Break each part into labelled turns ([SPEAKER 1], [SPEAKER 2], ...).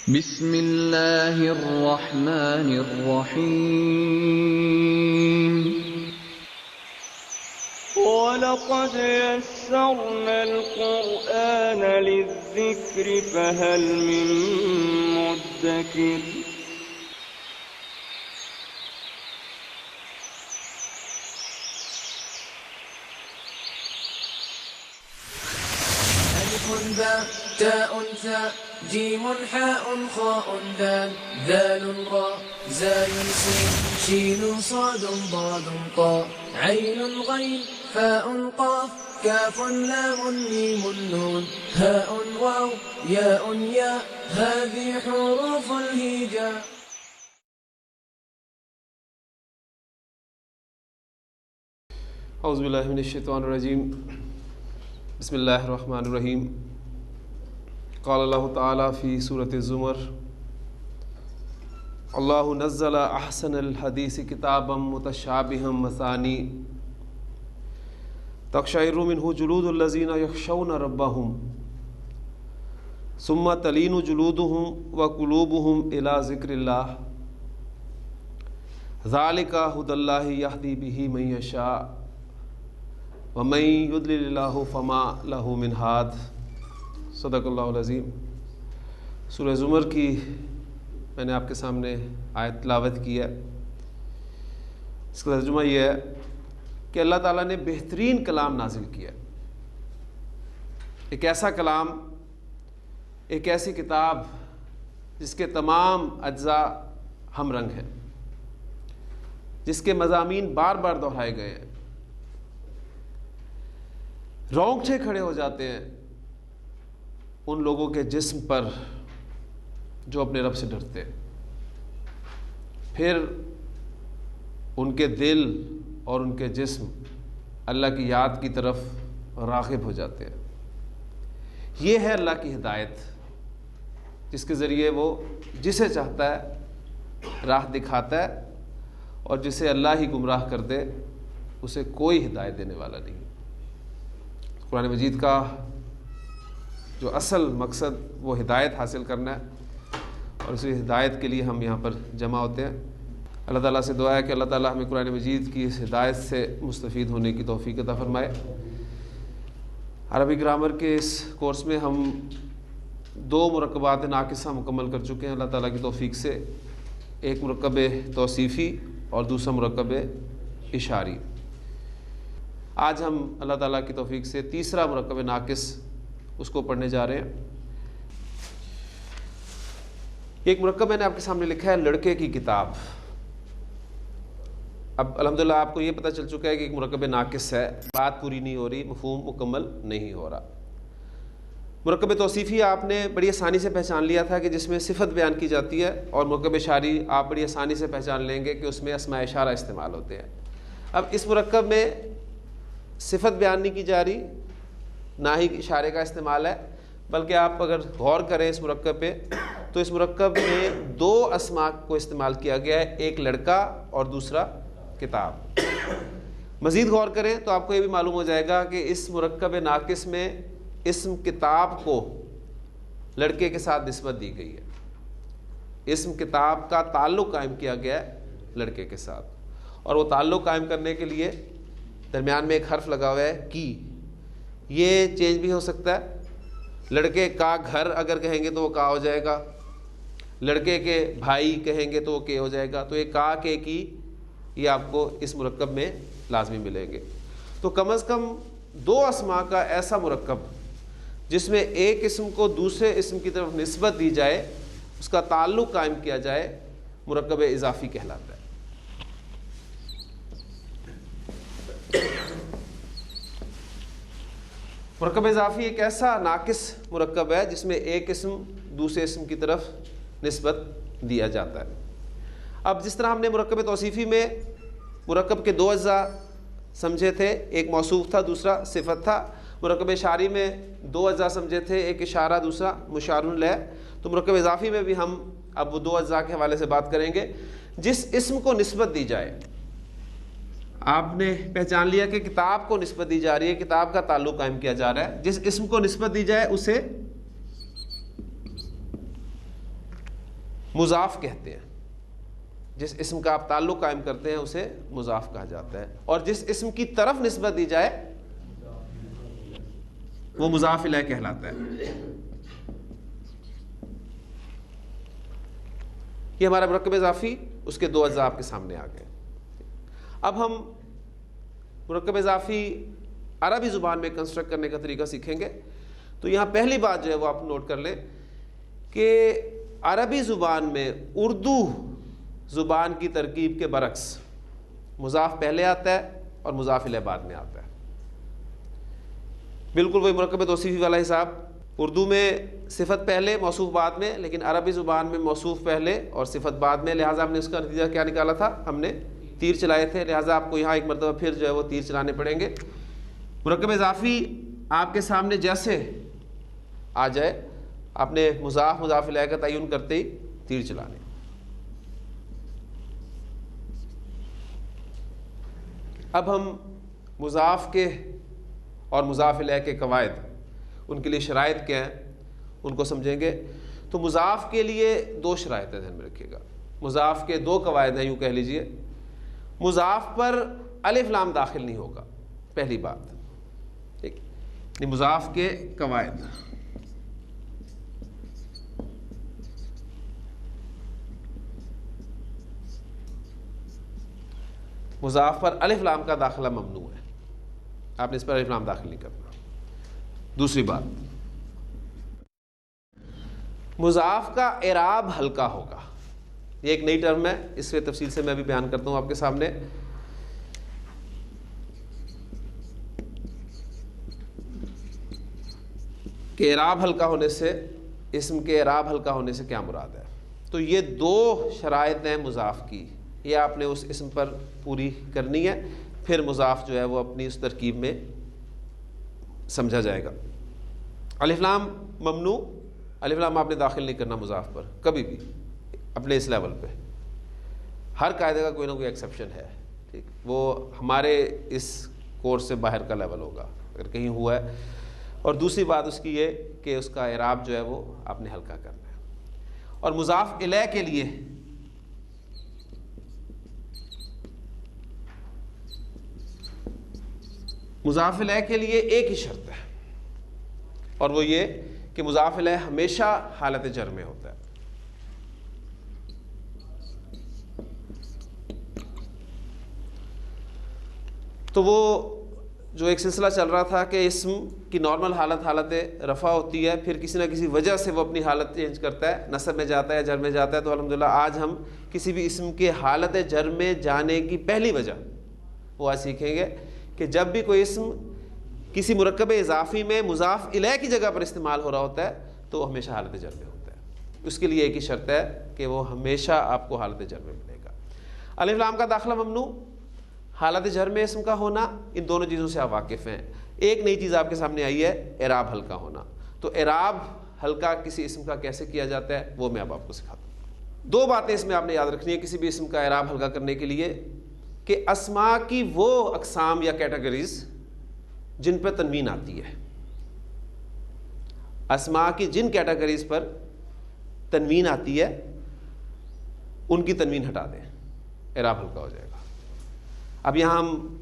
[SPEAKER 1] بسم اللہ الرحمن الرحیم
[SPEAKER 2] وَلَقَدْ يَسَّرْنَا الْقُرْآنَ لِلذِّكْرِ فَهَلْ مِن مُّدَّكِرٍ
[SPEAKER 3] ألف باء تاء ثاء جيم حاء خاء دال ذال راء زاي سين شين صاد ضاد طاء عين غين فاء قاف كاف لام ميم نون هاء واو ياء ياء هذه حروف الهجاء.
[SPEAKER 4] اعوذ باللہ من الشیطان الرجیم بسم اللہ الرحمن الرحیم. قال اللہ تعالیٰ فی سورۃ الزمر اللہ نزل احسن الحدیث کتابا متشابہا مثانی تقشعر منہ جلود الذین یخشون ربہم ثم تلین جلودہم وقلوبہم الی ذکر اللہ ذالک ھدی اللہ یہدی بہ من یشاء وَمَن يُضْلِلِ اللَّهُ فَمَا لَهُ مِنْ هَادٍ. صدق اللہ العظیم. سورہ زمر کی میں نے آپ کے سامنے آیت تلاوت کی ہے. اس کا ترجمہ یہ ہے کہ اللہ تعالیٰ نے بہترین کلام نازل کیا ہے. ایک ایسا کلام، ایک ایسی کتاب جس کے تمام اجزاء ہم رنگ ہیں، جس کے مضامین بار بار دہرائے گئے ہیں. رونگٹے کھڑے ہو جاتے ہیں ان لوگوں کے جسم پر جو اپنے رب سے ڈرتے ہیں، پھر ان کے دل اور ان کے جسم اللہ کی یاد کی طرف راغب ہو جاتے ہیں. یہ ہے اللہ کی ہدایت، جس کے ذریعے وہ جسے چاہتا ہے راہ دکھاتا ہے، اور جسے اللہ ہی گمراہ کر دے اسے کوئی ہدایت دینے والا نہیں. قرآن مجید کا جو اصل مقصد وہ ہدایت حاصل کرنا ہے، اور اسی ہدایت کے لیے ہم یہاں پر جمع ہوتے ہیں. اللہ تعالیٰ سے دعا ہے کہ اللہ تعالیٰ ہمیں قرآن مجید کی اس ہدایت سے مستفید ہونے کی توفیق عطا فرمائے. عربی گرامر کے اس کورس میں ہم 2 مرکبات ناقصہ مکمل کر چکے ہیں اللہ تعالیٰ کی توفیق سے. ایک مرکب توصیفی اور دوسرا مرکب اشاری. آج ہم اللہ تعالیٰ کی توفیق سے تیسرا مرکب ناقص اس کو پڑھنے جا رہے ہیں. ایک مرکب میں نے آپ کے سامنے لکھا ہے لڑکے کی کتاب. اب الحمدللہ آپ کو یہ پتہ چل چکا ہے کہ ایک مرکب ناقص ہے، بات پوری نہیں ہو رہی، مفہوم مکمل نہیں ہو رہا. مرکب توصیفی آپ نے بڑی آسانی سے پہچان لیا تھا کہ جس میں صفت بیان کی جاتی ہے، اور مرکب اشاری آپ بڑی آسانی سے پہچان لیں گے کہ اس میں اسماء اشارہ استعمال ہوتے ہیں. اب اس مرکب میں صفت بیان نہیں کی جا رہی، نہ ہی اشارے کا استعمال ہے، بلکہ آپ اگر غور کریں اس مرکب پہ تو اس مرکب میں 2 اسماء کو استعمال کیا گیا ہے، ایک لڑکا اور دوسرا کتاب. مزید غور کریں تو آپ کو یہ بھی معلوم ہو جائے گا کہ اس مرکب ناقص میں اسم کتاب کو لڑکے کے ساتھ نسبت دی گئی ہے. اسم کتاب کا تعلق قائم کیا گیا ہے لڑکے کے ساتھ، اور وہ تعلق قائم کرنے کے لیے درمیان میں ایک حرف لگا ہوا ہے کی. یہ چینج بھی ہو سکتا ہے. لڑکے کا گھر اگر کہیں گے تو وہ کا ہو جائے گا، لڑکے کے بھائی کہیں گے تو وہ کے ہو جائے گا. تو یہ کا کے کی یہ آپ کو اس مرکب میں لازمی ملیں گے. تو کم از کم 2 اسماء کا ایسا مرکب جس میں ایک اسم کو دوسرے اسم کی طرف نسبت دی جائے، اس کا تعلق قائم کیا جائے، مرکب اضافی کہلاتا ہے. مرکب اضافی ایک ایسا ناقص مرکب ہے جس میں ایک اسم دوسرے اسم کی طرف نسبت دیا جاتا ہے. اب جس طرح ہم نے مرکب توصیفی میں مرکب کے 2 اجزاء سمجھے تھے، ایک موصوف تھا دوسرا صفت تھا. مرکب اشاری میں 2 اجزاء سمجھے تھے، ایک اشارہ دوسرا مشار الیہ. تو مرکب اضافی میں بھی ہم اب وہ 2 اجزاء کے حوالے سے بات کریں گے. جس اسم کو نسبت دی جائے، آپ نے پہچان لیا کہ کتاب کو نسبت دی جا رہی ہے، کتاب کا تعلق قائم کیا جا رہا ہے. جس اسم کو نسبت دی جائے اسے مضاف کہتے ہیں. جس اسم کا آپ تعلق قائم کرتے ہیں اسے مضاف کہا جاتا ہے, اور جس اسم کی طرف نسبت دی جائے وہ مضاف الیہ کہلاتا ہے. یہ ہمارا مرکب اضافی, اس کے دو اجزاء آپ کے سامنے آ گئے. اب ہم مرکب اضافی عربی زبان میں کنسٹرکٹ کرنے کا طریقہ سیکھیں گے. تو یہاں پہلی بات جو ہے وہ آپ نوٹ کر لیں کہ عربی زبان میں اردو زبان کی ترکیب کے برعکس مضاف پہلے آتا ہے اور مضاف الیہ بعد میں آتا ہے. بالکل وہی مرکب توصیفی والا حساب, اردو میں صفت پہلے موصوف بعد میں, لیکن عربی زبان میں موصوف پہلے اور صفت بعد میں. لہٰذا ہم نے اس کا نتیجہ کیا نکالا تھا, ہم نے تیر چلائے تھے. لہٰذا آپ کو یہاں ایک مرتبہ پھر جو ہے وہ تیر چلانے پڑیں گے. مرکب اضافی آپ کے سامنے جیسے آ جائے آپ نے مضاف مضاف الیہ کا تعین کرتے ہی تیر چلانے. اب ہم مضاف کے اور مضاف الیہ کے قواعد, ان کے لیے شرائط کیا ہیں, ان کو سمجھیں گے. تو مضاف کے لیے دو شرائط ہیں, ذہن میں رکھیے گا. مضاف کے دو قواعد ہیں, یوں کہہ لیجئے. مضاف پر الف لام داخل نہیں ہوگا, پہلی بات. ٹھیک, مضاف کے قواعد, مضاف پر الف لام کا داخلہ ممنوع ہے, آپ نے اس پر الف لام داخل نہیں کرنا. دوسری بات, مضاف کا اعراب ہلکا ہوگا. یہ ایک نئی ٹرم ہے, اس سے تفصیل سے میں بھی بیان کرتا ہوں آپ کے سامنے. کہ اعراب ہلکا ہونے سے, اسم کے اعراب ہلکا ہونے سے کیا مراد ہے. تو یہ دو شرائط ہیں مضاف کی, یہ آپ نے اس اسم پر پوری کرنی ہے, پھر مضاف جو ہے وہ اپنی اس ترکیب میں سمجھا جائے گا. الف لام ممنوع, الف لام آپ نے داخل نہیں کرنا مضاف پر کبھی بھی اپنے اس لیول پہ. ہر قاعدے کا کوئی نہ کوئی ایکسیپشن ہے, ٹھیک, وہ ہمارے اس کورس سے باہر کا لیول ہوگا اگر کہیں ہوا ہے. اور دوسری بات اس کی یہ کہ اس کا اعراب جو ہے وہ آپ نے ہلکا کرنا ہے. اور مضاف الیہ کے لیے مضاف الیہ کے لیے ایک ہی شرط ہے, اور وہ یہ کہ مضاف الیہ ہمیشہ حالت جر میں ہوتا ہے. تو وہ جو ایک سلسلہ چل رہا تھا کہ اسم کی نارمل حالت رفع ہوتی ہے, پھر کسی نہ کسی وجہ سے وہ اپنی حالت چینج کرتا ہے, نصب میں جاتا ہے, جر میں جاتا ہے. تو الحمدللہ آج ہم کسی بھی اسم کے حالت جر میں جانے کی پہلی وجہ وہ آج سیکھیں گے کہ جب بھی کوئی اسم کسی مرکب اضافی میں مضاف الیہ کی جگہ پر استعمال ہو رہا ہوتا ہے تو وہ ہمیشہ حالت جر میں ہوتا ہے. اس کے لیے ایک ہی شرط ہے کہ وہ ہمیشہ آپ کو حالت جر میں ملے گا. الف لام کا داخلہ ممنوع, حالت جر میں اسم کا ہونا, ان دونوں چیزوں سے آپ واقف ہیں. ایک نئی چیز آپ کے سامنے آئی ہے, اعراب ہلکا ہونا. تو اعراب ہلکا کسی اسم کا کیسے کیا جاتا ہے وہ میں اب آپ کو سکھاتا ہوں. دو باتیں اس میں آپ نے یاد رکھنی ہے کسی بھی اسم کا اعراب ہلکا کرنے کے لیے, کہ اسماء کی وہ اقسام یا کیٹیگریز جن پہ تنوین آتی ہے, اسماء کی جن کیٹیگریز پر تنوین آتی ہے ان کی تنوین ہٹا دیں, اعراب ہلکا ہو جائے گا. اب یہاں ہم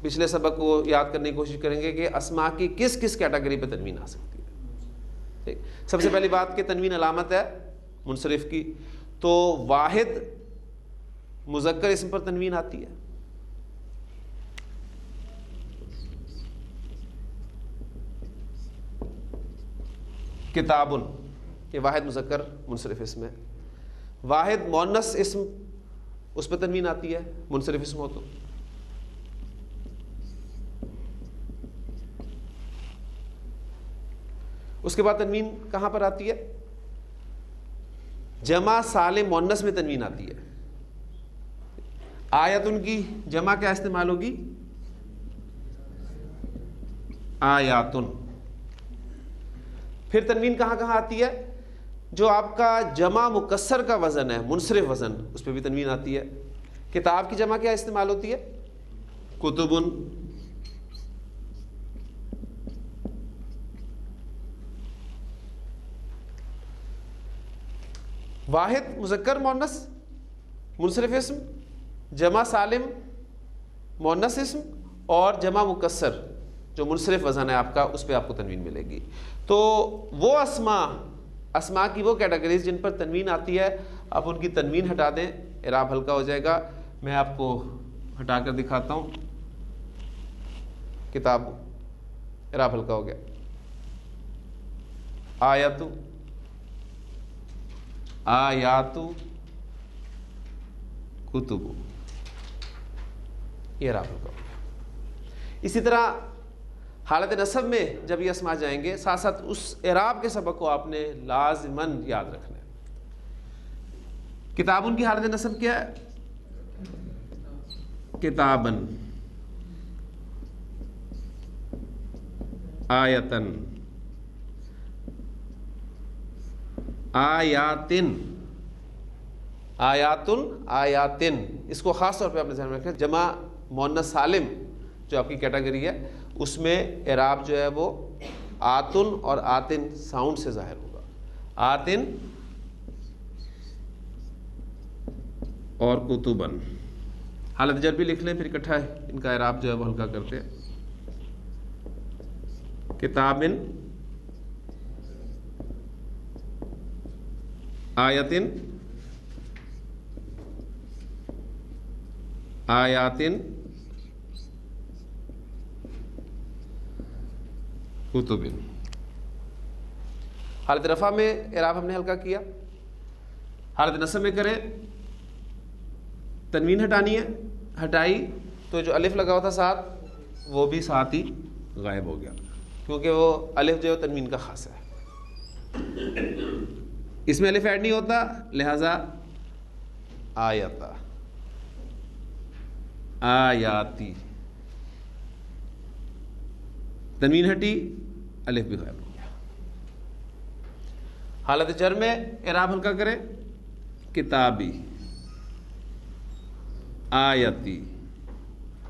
[SPEAKER 4] پچھلے سبق کو یاد کرنے کی کوشش کریں گے کہ اسماء کی کس کس کیٹیگری پہ تنوین آ سکتی ہے. ٹھیک, سب سے پہلی بات کہ تنوین علامت ہے منصرف کی, تو واحد مذکر اسم پر تنوین آتی ہے. کتابن, یہ واحد مذکر منصرف اسم ہے. واحد مؤنث اسم, اس پہ تنوین آتی ہے منصرف اسم ہو تو. اس کے بعد تنوین کہاں پر آتی ہے؟ جمع سالم مؤنث میں تنوین آتی ہے. آیتن کی جمع کیا استعمال ہوگی؟ آیاتن. پھر تنوین کہاں کہاں آتی ہے؟ جو آپ کا جمع مکسر کا وزن ہے, منصرف وزن, اس پہ بھی تنوین آتی ہے. کتاب کی جمع کیا استعمال ہوتی ہے؟ کتبن. واحد مذکر مؤنث منصرف اسم، جمع سالم مؤنث اسم، اور جمع مکسر جو منصرف وزن ہے آپ کا، اس پہ آپ کو تنوین ملے گی. تو وہ اسماء کی وہ کیٹیگریز جن پر تنوین آتی ہے، آپ ان کی تنوین ہٹا دیں، اعراب ہلکا ہو جائے گا. میں آپ کو ہٹا کر دکھاتا ہوں. کتاب اعراب ہلکا ہو گیا. آیت، آیات، کتب، یہ اعراب ہلکا ہو گیا. اسی طرح حالت نصب میں جب یہ اسماء جائیں گے، ساتھ ساتھ اس اعراب کے سبق کو آپ نے لازماً یاد رکھنا ہے. کتابن کی حالت نصب کیا ہے؟ کتابن، آیتن، آیاتن، آیاتن، آیاتن. اس کو خاص طور پہ آپ نے ذہن میں رکھنا. جمع مؤنث سالم جو آپ کی کیٹیگری ہے، اس میں اعراب جو ہے وہ آتن اور آتن ساؤنڈ سے ظاہر ہوگا. آتن اور کتبن. حالت جر بھی لکھ لیں، پھر اکٹھا ان کا اعراب جو ہے وہ ہلکا کرتے ہیں. کتابن، آیتن، آیاتن، کتبن. حالت رفع میں اعراب ہم نے ہلکا کیا. حالت نصب میں کریں، تنوین ہٹانی ہے، ہٹائی تو جو الف لگا ہوا تھا ساتھ، وہ بھی ساتھ ہی غائب ہو گیا، کیونکہ وہ الف جو ہے تنوین کا خاص ہے. اس میں الف ایڈ نہیں ہوتا، لہذا آیتا، آیاتی. تنوین ہٹی، الف بھی غائب ہو گیا. حالت جر میں اعراب ہلکا کریں. کتابی، آیتی،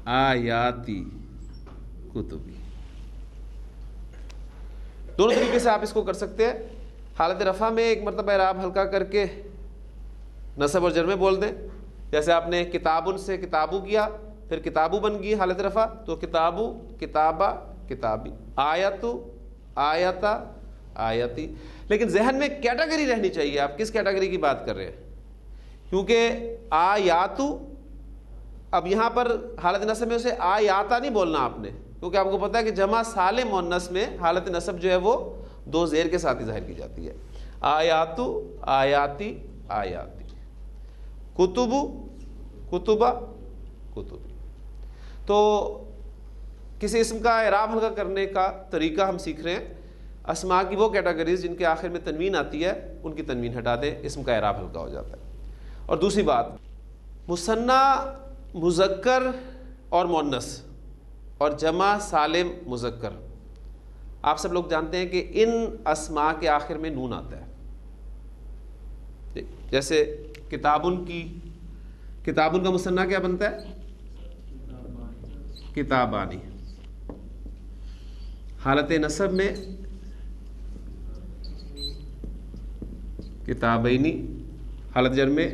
[SPEAKER 4] آیاتی، کتبی. دونوں طریقے سے آپ اس کو کر سکتے ہیں. حالت رفع میں ایک مرتبہ اعراب ہلکا کر کے نصب اور جر میں بول دیں. جیسے آپ نے کتابن سے کتابو کیا، پھر کتابو بن گئی حالت رفع، تو کتابو، کتابہ، کتابی. آیتو، آیتا، آیتی. لیکن ذہن میں کیٹیگری رہنی چاہیے، آپ کس کیٹیگری کی بات کر رہے ہیں. کیونکہ آیاتو، اب یہاں پر حالت نصب میں اسے آیاتا نہیں بولنا آپ نے، کیونکہ آپ کو پتا ہے کہ جمع سالم مؤنث میں حالت نصب جو ہے وہ دو زیر کے ساتھ ہی ظاہر کی جاتی ہے. آیاتو، آیاتی، آیاتی. کتبو، کتبہ، کتبی. تو کسی اسم کا اعراب ہلکا کرنے کا طریقہ ہم سیکھ رہے ہیں. اسماء کی وہ کیٹیگریز جن کے آخر میں تنوین آتی ہے، ان کی تنوین ہٹا دیں، اسم کا اعراب ہلکا ہو جاتا ہے. اور دوسری بات، مثنیٰ مذکر اور مؤنث اور جمع سالم مذکر، آپ سب لوگ جانتے ہیں کہ ان اسماء کے آخر میں نون آتا ہے. جیسے کتابن کی، کتابن کا مثنیٰ کیا بنتا ہے؟ کتابانی. حالت نصب میں کتابینی. حالت جر میں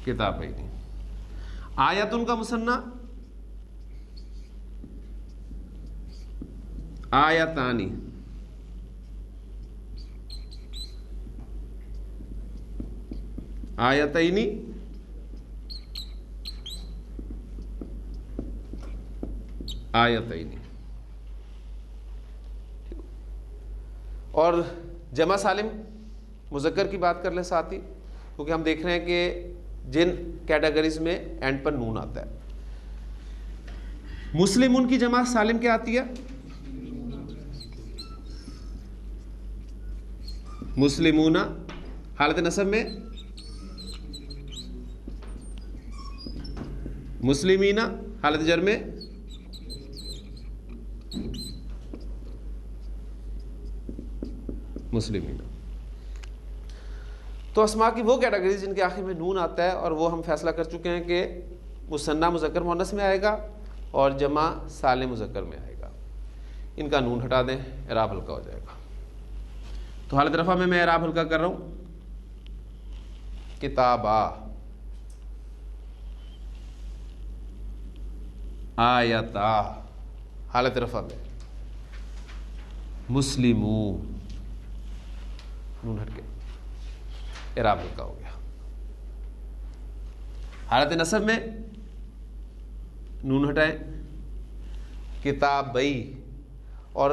[SPEAKER 4] کتابینی. آیتن کا مثنیٰ آیتانی. آیتینی، آیتینی. اور جمع سالم مذکر کی بات کر لیں ساتھ ہی، کیونکہ ہم دیکھ رہے ہیں کہ جن کیٹیگریز میں اینڈ پر نون آتا ہے. مسلمون کی جمع سالم کیا آتی ہے؟ مسلمون. حالت نصب میں مسلمین. حالت جر میں مسلمین. تو اسماء کی وہ کیٹیگریز جن کے آخر میں نون آتا ہے، اور وہ ہم فیصلہ کر چکے ہیں کہ مثنیٰ مذکر مؤنث میں آئے گا اور جمع سالم مذکر میں آئے گا. ان کا نون ہٹا دیں، اعراب ہلکا ہو جائے گا. تو حالت رفع میں اعراب ہلکا کر رہا ہوں، کتابا، آیتا، حالت رفع میں مسلمو، نون ہٹ کے اعراب ہلکا ہو گیا. حالت نصب میں نون ہٹائیں، کتابئی. اور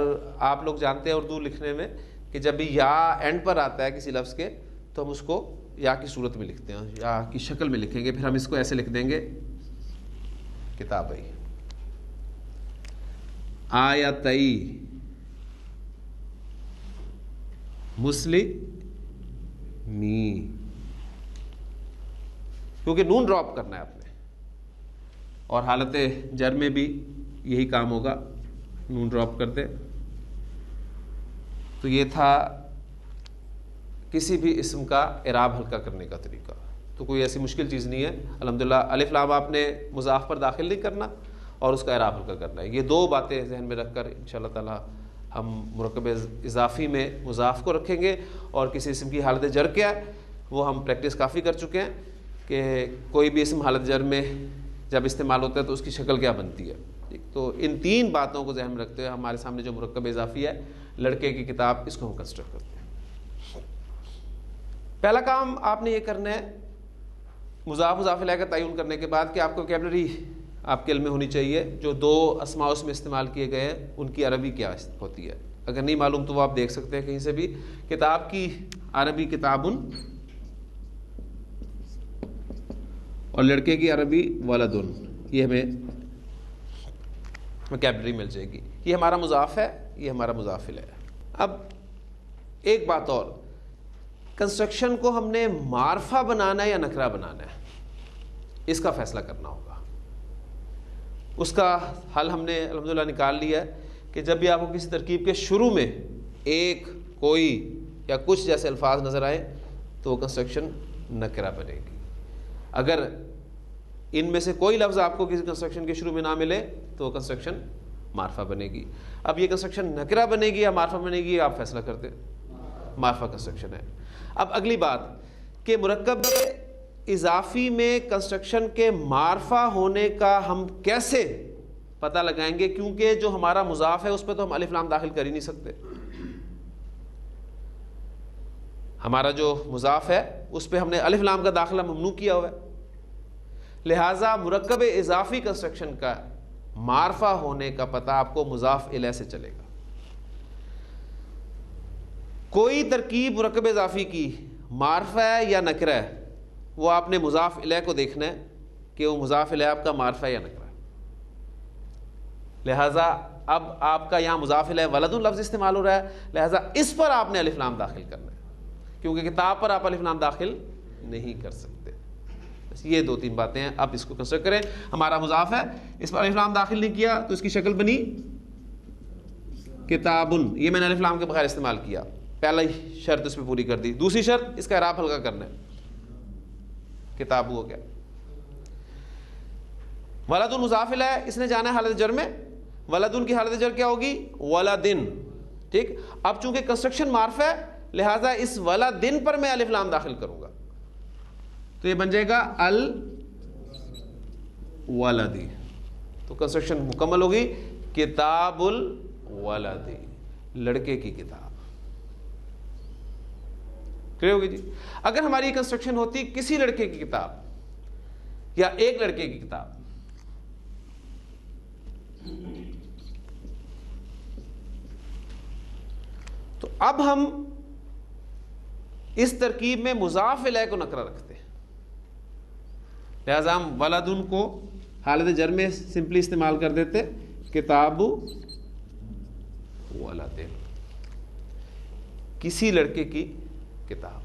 [SPEAKER 4] آپ لوگ جانتے ہیں اردو لکھنے میں کہ جب بھی یا اینڈ پر آتا ہے کسی لفظ کے تو ہم اس کو یا کی صورت میں لکھتے ہیں، یا کی شکل میں لکھیں گے. پھر ہم اس کو ایسے لکھ دیں گے کتابئی، آیتئی، مسلمی، کیونکہ نون ڈراپ کرنا ہے آپ نے. اور حالت جر میں بھی یہی کام ہوگا، نون ڈراپ کر دے. تو یہ تھا کسی بھی اسم کا اعراب ہلکا کرنے کا طریقہ. تو کوئی ایسی مشکل چیز نہیں ہے. الحمدللہ الف لام آپ نے مضاف پر داخل نہیں کرنا اور اس کا اعراب ہلکا کرنا ہے. یہ دو باتیں ذہن میں رکھ کر انشاءاللہ تعالی ہم مرکب اضافی میں مضاف کو رکھیں گے. اور کسی اسم کی حالت جر کیا ہے وہ ہم پریکٹس کافی کر چکے ہیں کہ کوئی بھی اسم حالت جر میں جب استعمال ہوتا ہے تو اس کی شکل کیا بنتی ہے. تو ان تین باتوں کو ذہن میں رکھتے ہوئے ہمارے سامنے جو مرکب اضافی ہے لڑکے کی کتاب، اس کو ہم کنسٹرکٹ کرتے ہیں. پہلا کام آپ نے یہ کرنا ہے مضاف مضاف الیہ کا تعین کرنے کے بعد کہ آپ کو ویکیبلری آپ کے علم میں ہونی چاہیے. جو دو اسماء اس میں استعمال کیے گئے ہیں ان کی عربی کیا ہوتی ہے. اگر نہیں معلوم تو وہ آپ دیکھ سکتے ہیں کہیں سے بھی. کتاب کی عربی کتابن، اور لڑکے کی عربی ولدن. یہ ہمیں ویکیبلری مل جائے گی. یہ ہمارا مضاف ہے، یہ ہمارا مضاف الیہ ہے. اب ایک بات اور، کنسٹرکشن کو ہم نے معرفہ بنانا ہے یا نکرہ بنانا ہے، اس کا فیصلہ کرنا ہوگا. اس کا حل ہم نے الحمدللہ نکال لیا ہے کہ جب بھی آپ کو کسی ترکیب کے شروع میں ایک، کوئی یا کچھ جیسے الفاظ نظر آئے تو وہ کنسٹرکشن نکرہ بنے گی. اگر ان میں سے کوئی لفظ آپ کو کسی کنسٹرکشن کے شروع میں نہ ملے تو وہ کنسٹرکشن معرفہ بنے گی. اب یہ کنسٹرکشن نکرہ بنے گی یا معرفہ بنے گی آپ فیصلہ کرتے ہیں. معرفہ کنسٹرکشن ہے. اب اگلی بات کہ مرکب اضافی میں کنسٹرکشن کے معرفہ ہونے کا ہم کیسے پتہ لگائیں گے، کیونکہ جو ہمارا مضاف ہے اس پہ تو ہم الف لام داخل کر ہی نہیں سکتے. ہمارا جو مضاف ہے اس پہ ہم نے الف لام کا داخلہ ممنوع کیا ہوا ہے. لہٰذا مرکب اضافی کنسٹرکشن کا معرفہ ہونے کا پتہ آپ کو مضاف الیہ سے چلے گا. کوئی ترکیب مرکب اضافی کی معرفہ ہے یا نکرہ ہے وہ آپ نے مضاف الیہ کو دیکھنا ہے کہ وہ مضاف الیہ آپ کا معرفہ ہے یا نکرہ ہے. لہٰذا اب آپ کا یہاں مضاف الیہ ولدن لفظ استعمال ہو رہا ہے، لہٰذا اس پر آپ نے الف لام داخل کرنا ہے، کیونکہ کتاب پر آپ الف لام داخل نہیں کر سکتے. بس یہ دو تین باتیں ہیں. آپ اس کو کنسیڈر کریں. ہمارا مضاف ہے، اس پر الف لام داخل نہیں کیا تو اس کی شکل بنی کتابن. یہ میں نے الف لام کے بغیر استعمال کیا. پہلا شرط اس پہ پوری کر دی. دوسری شرط اس کا اعراب ہلکا کرنا ہے. کتاب ہو گیا. ولدن مضاف الیہ اس نے جانا ہے حالت جر میں. ولدن کی حالت جر کیا ہوگی؟ ولدن. ٹھیک. اب چونکہ کنسٹرکشن معرفہ ہے لہٰذا اس ولدن پر میں الف لام داخل کروں گا تو یہ بن جائے گا الولدی. تو کنسٹرکشن مکمل ہوگی. کتاب الولدی، لڑکے کی کتاب. کلیئر ہوگی جی. اگر ہماری کنسٹرکشن ہوتی کسی لڑکے کی کتاب یا ایک لڑکے کی کتاب، تو اب ہم اس ترکیب میں مضاف الیہ کو نکرہ رکھتے ہیں. لہذا ہم ولدن کو حالت جر میں سمپلی استعمال کر دیتے کتاب ولدن، کسی لڑکے کی کتاب.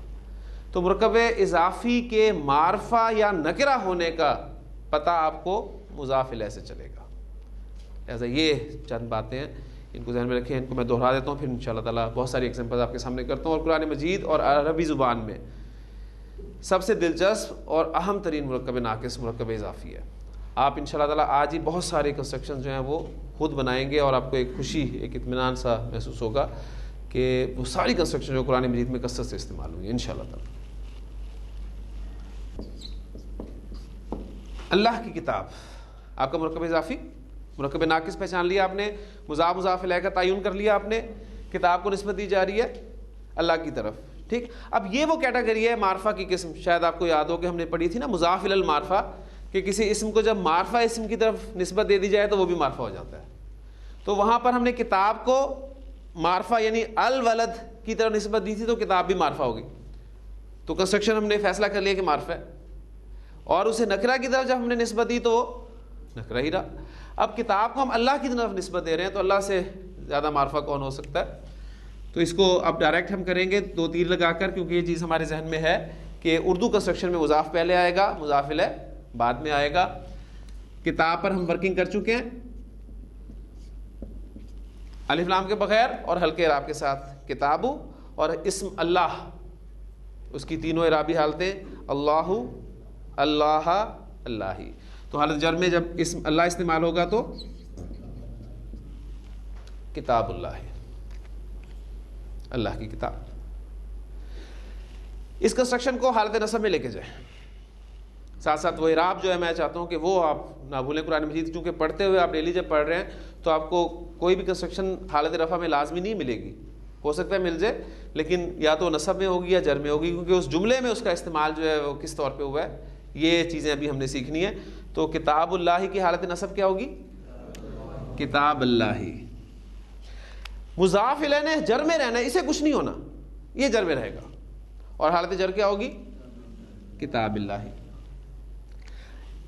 [SPEAKER 4] تو مرکب اضافی کے معرفہ یا نکرہ ہونے کا پتہ آپ کو مضاف الیہ سے چلے گا. لہذا یہ چند باتیں ہیں، ان کو ذہن میں رکھیں. ان کو میں دہرا دیتا ہوں پھر انشاءاللہ تعالیٰ بہت ساری ایگزامپل آپ کے سامنے کرتا ہوں. اور قرآن مجید اور عربی زبان میں سب سے دلچسپ اور اہم ترین مرکب ناقص مرکب اضافی ہے. آپ انشاءاللہ تعالیٰ آج ہی بہت سارے کنسٹرکشن جو ہیں وہ خود بنائیں گے اور آپ کو ایک خوشی، ایک اطمینان سا محسوس ہوگا کہ کہ وہ ساری کنسٹرکشن جو قرآن مجید میں کثرت سے استعمال ہوئی انشاءاللہ تعالی۔ اللہ کی کتاب، آپ کا مرکب اضافی، مرکب ناقص پہچان لیا آپ نے، مضاف مضاف الیہ کا تعین کر لیا آپ نے، کتاب کو نسبت دی جا رہی ہے اللہ کی طرف، ٹھیک۔ اب یہ وہ کیٹیگری ہے معرفہ کی قسم، شاید آپ کو یاد ہو کہ ہم نے پڑھی تھی نا مضاف الی المعرفہ، کہ کسی اسم کو جب معرفہ اسم کی طرف نسبت دے دی جائے تو وہ بھی معرفہ ہو جاتا ہے۔ تو وہاں پر ہم نے کتاب کو معرفہ یعنی الولد کی طرف نسبت دی تھی تو کتاب بھی معرفہ ہوگی، تو کنسٹرکشن ہم نے فیصلہ کر لیا کہ معرفہ ہے، اور اسے نکرہ کی طرف جب ہم نے نسبت دی تو وہ نکرہ ہی رہا۔ اب کتاب کو ہم اللہ کی طرف نسبت دے رہے ہیں تو اللہ سے زیادہ معرفہ کون ہو سکتا ہے؟ تو اس کو اب ڈائریکٹ ہم کریں گے 2 تیر لگا کر، کیونکہ یہ چیز ہمارے ذہن میں ہے کہ اردو کنسٹرکشن میں مضاف پہلے آئے گا، مضاف الیہ بعد میں آئے گا۔ کتاب پر ہم ورکنگ کر چکے ہیں الف لام کے بغیر اور ہلکے اعراب کے ساتھ، کتابو اور اسم اللہ، اس کی تینوں اعرابی حالتیں اللہ، اللہ، اللہ ہی۔ تو حالت جر میں جب اسم اللہ استعمال ہوگا تو کتاب اللہ ہے، اللہ کی کتاب۔ اس کنسٹرکشن کو حالت نصب میں لے کے جائیں، ساتھ ساتھ وہ اعراب جو ہے میں چاہتا ہوں کہ وہ آپ نہ بھولیں۔ قرآن مجید چونکہ پڑھتے ہوئے آپ ڈیلی جب پڑھ رہے ہیں تو آپ کو کوئی بھی کنسٹرکشن حالت رفع میں لازمی نہیں ملے گی، ہو سکتا ہے مل جائے، لیکن یا تو نصب میں ہوگی یا جر میں ہوگی، کیونکہ اس جملے میں اس کا استعمال جو ہے وہ کس طور پہ ہوا ہے، یہ چیزیں ابھی ہم نے سیکھنی ہے۔ تو کتاب اللہ کی حالت نصب کیا ہوگی؟ کتاب اللہ۔ مضاف الیہ نے جر میں رہنا ہے، اسے کچھ نہیں ہونا، یہ جر میں رہے گا، اور حالت جر کیا ہوگی؟ کتاب اللہ۔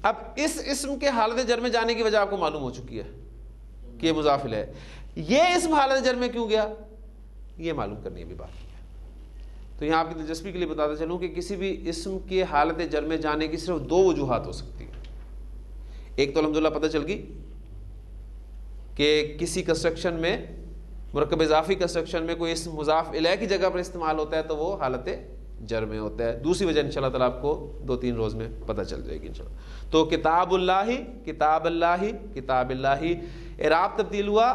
[SPEAKER 4] اب اس اسم کے حالت جر میں جانے کی وجہ آپ کو معلوم ہو چکی ہے کہ یہ مضاف الیہ ہے، یہ اسم حالت جر میں کیوں گیا یہ معلوم کرنی ابھی باقی ہے۔ تو یہاں آپ کی دلچسپی کے لیے بتاتا چلوں کہ کسی بھی اسم کے حالت جر میں جانے کی صرف 2 وجوہات ہو سکتی ہیں۔ ایک تو الحمدللہ پتہ چل گئی کہ کسی کنسٹرکشن میں، مرکب اضافی کنسٹرکشن میں کوئی اسم مضاف الیہ کی جگہ پر استعمال ہوتا ہے تو وہ حالت جر میں ہوتا ہے۔ دوسری وجہ انشاءاللہ تعالیٰ آپ کو 2-3 روز میں پتہ چل جائے گی انشاءاللہ۔ تو کتاب اللہ، کتاب اللہ، کتاب اللہ، اعراب تبدیل ہوا،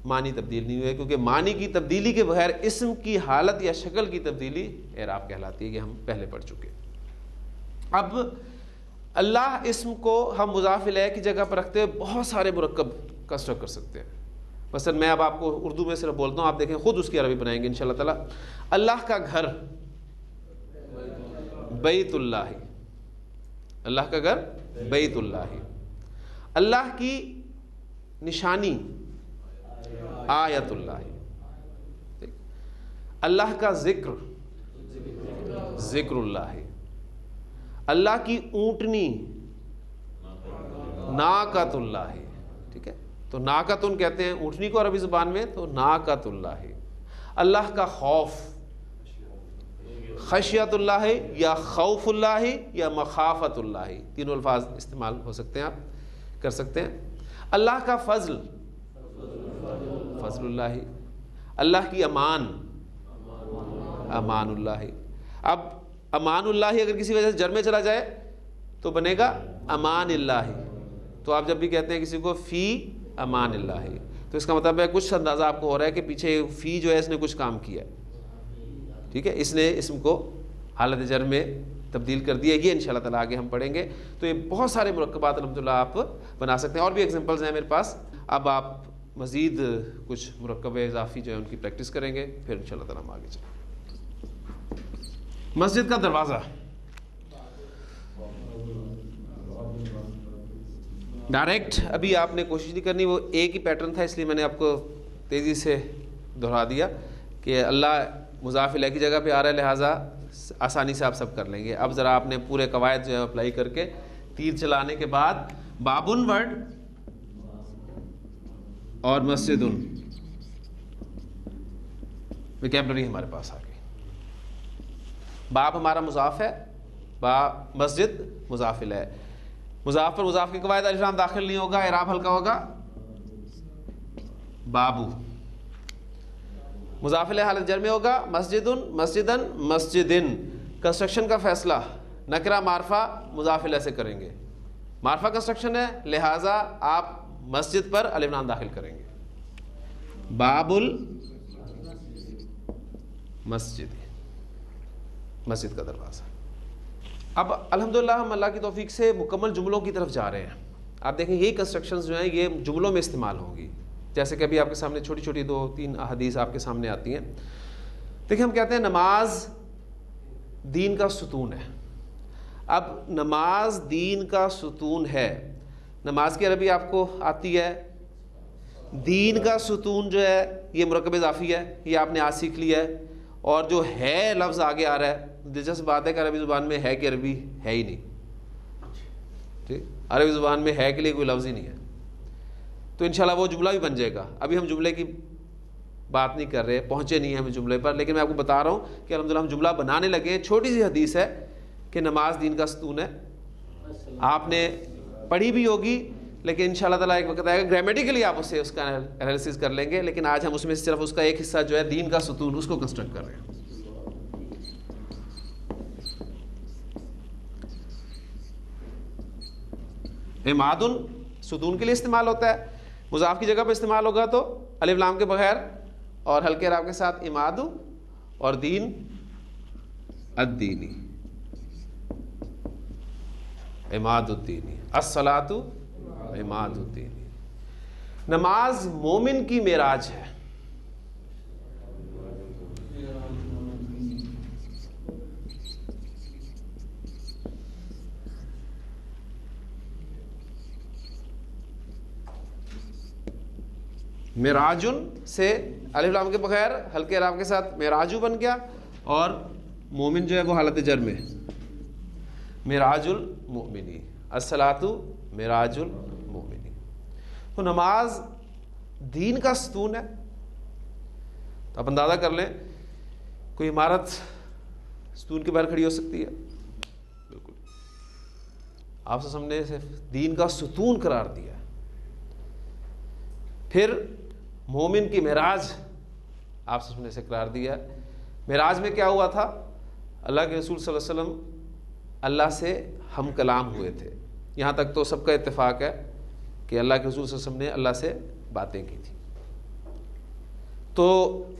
[SPEAKER 4] معنی تبدیل نہیں ہوئے، کیونکہ معنی کی تبدیلی کے بغیر اسم کی حالت یا شکل کی تبدیلی اعراب کہلاتی ہے، کہ ہم پہلے پڑھ چکے۔ اب اللہ اسم کو ہم مضاف الیہ کی جگہ پر رکھتے ہوئے بہت سارے مرکب کنسٹرکٹ کر سکتے ہیں۔ مثلا میں اب آپ کو اردو میں صرف بولتا ہوں، آپ دیکھیں خود اس کی عربی بنائیں گے انشاءاللہ تعالیٰ۔ اللہ کا گھر بیت اللہ، اللہ کا گھر بیت اللہ۔ اللہ کی نشانی آیت اللہ۔ اللہ کا ذکر ذکر اللہ۔ اللہ کی اونٹنی ناقۃ اللہ، ٹھیک ہے، تو ناقۃن کہتے ہیں اونٹنی کو عربی زبان میں، تو ناقۃ اللہ۔ اللہ کا خوف خشیت اللہ یا خوف اللہ یا مخافت اللہ، تینوں الفاظ استعمال ہو سکتے ہیں، آپ کر سکتے ہیں۔ اللہ کا فضل فضل اللہ۔ اللہ کی امان امان اللہ۔ اب امان اللہ اگر کسی وجہ سے جر میں چلا جائے تو بنے گا امان اللہ۔ تو آپ جب بھی کہتے ہیں کسی کو فی امان اللہ، تو اس کا مطلب ہے کچھ اندازہ آپ کو ہو رہا ہے کہ پیچھے فی جو ہے اس نے کچھ کام کیا ہے، ٹھیک ہے، اس نے اسم کو حالت جر میں تبدیل کر دیا۔ یہ انشاءاللہ تعالیٰ آگے ہم پڑھیں گے۔ تو یہ بہت سارے مرکبات الحمدللہ آپ بنا سکتے ہیں، اور بھی ایگزامپلز ہیں میرے پاس۔ اب آپ مزید کچھ مرکب اضافی جو ہے ان کی پریکٹس کریں گے، پھر انشاءاللہ تعالیٰ ہم آگے چلیں۔ مسجد کا دروازہ، ڈائریکٹ ابھی آپ نے کوشش نہیں کرنی، وہ ایک ہی پیٹرن تھا، اس لیے میں نے آپ کو تیزی سے دہرا دیا کہ اللہ مضاف الیہ کی جگہ پہ آ رہا ہے، لہٰذا آسانی سے آپ سب کر لیں گے۔ اب ذرا آپ نے پورے قواعد جو ہے اپلائی کر کے تیر چلانے کے بعد بابن ورڈ اور مسجدن ویکیبلری ہمارے پاس آ گئی۔ باب ہمارا مضاف ہے، مسجد مضاف الیہ، مضاف پر مضاف کی قواعد الف لام داخل نہیں ہوگا، اعراب ہلکا ہوگا بابو۔ مضاف الیہ حالت جر میں ہوگا مسجدن مسجدن مسجدن۔ کنسٹرکشن کا فیصلہ نکرہ معرفہ مضاف الیہ سے کریں گے، معرفہ کنسٹرکشن ہے لہٰذا آپ مسجد پر الف لام داخل کریں گے۔ باب مسجد کا دروازہ. اب الحمدللہ ہم اللہ کی توفیق سے مکمل جملوں کی طرف جا رہے ہیں. آپ دیکھیں یہی کنسٹرکشنز جو ہیں یہ جملوں میں استعمال ہوں گی. جیسے کہ ابھی آپ کے سامنے چھوٹی چھوٹی 2-3 احادیث آپ کے سامنے آتی ہیں. دیکھیں ہم کہتے ہیں نماز دین کا ستون ہے. اب نماز دین کا ستون ہے, نماز کی عربی آپ کو آتی ہے. دین کا ستون جو ہے یہ مرکب اضافی ہے, یہ آپ نے آج سیکھ لیا ہے. اور جو ہے لفظ آگے آ رہا ہے, دلچسپ بات ہے کہ عربی زبان میں ہے کہ عربی ہے ہی نہیں. ٹھیک, عربی زبان میں ہے کے لیے کوئی لفظ ہی نہیں ہے. تو انشاءاللہ وہ جملہ بھی بن جائے گا. ابھی ہم جملے کی بات نہیں کر رہے, پہنچے نہیں ہیں ہم جملے پر, لیکن میں آپ کو بتا رہا ہوں کہ الحمدللہ ہم جملہ بنانے لگے ہیں. چھوٹی سی حدیث ہے کہ نماز دین کا ستون ہے, آپ نے پڑھی بھی ہوگی, لیکن انشاءاللہ تعالیٰ ایک وقت آئے گا گرامیٹیکلی آپ اس کا انالیسس کر لیں گے. لیکن آج ہم اس میں صرف اس کا ایک حصہ جو ہے دین کا ستون, اس کو کنسٹرکٹ کر رہے ہیں. عمادن ستون کے لیے استعمال ہوتا ہے, مضاف کی جگہ پہ استعمال ہوگا تو الف لام کے بغیر اور ہلکے راء کے ساتھ عماد, اور دین الدینی, عماد الدینی, الصلاۃ عماد الدینی. نماز مومن کی معراج ہے. معراجن سے الف لام کے بغیر ہلکے راء کے ساتھ معراجو بن گیا, اور مومن جو ہے وہ حالت جر میں معراج المؤمنی, الصلاۃ معراج المؤمنی. تو نماز دین کا ستون ہے. تو آپ اندازہ کر لیں کوئی عمارت ستون کے باہر کھڑی ہو سکتی ہے؟ بالکل. آپ سے سامنے دین کا ستون قرار دیا. پھر مومن کی معراج آپ سامنے سے قرار دیا. معراج میں کیا ہوا تھا؟ اللہ کے رسول صلی اللہ علیہ وسلم اللہ سے ہم کلام ہوئے تھے. یہاں تک تو سب کا اتفاق ہے کہ اللہ کے رسول صلی اللہ علیہ وسلم نے اللہ سے باتیں کی تھی. تو